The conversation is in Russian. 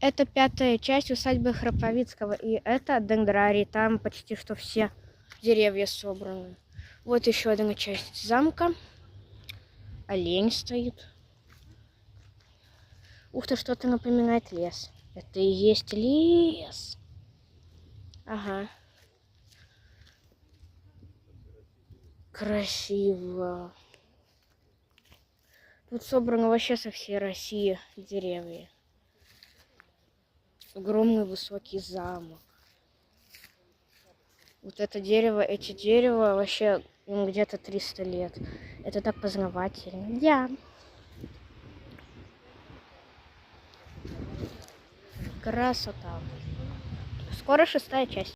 это 5-я часть усадьбы Храповицкого. И это дендрарий. Там почти что все деревья собраны. Вот еще одна часть замка. Олень стоит. Ух ты, что-то напоминает лес. Это и есть лес. Ага. Красиво. Тут собраны вообще со всей России деревья. Огромный высокий замок. Вот это дерево, эти дерева вообще им где-то 300 лет. Это так познавательно. Да. Красота. Скоро 6-я часть.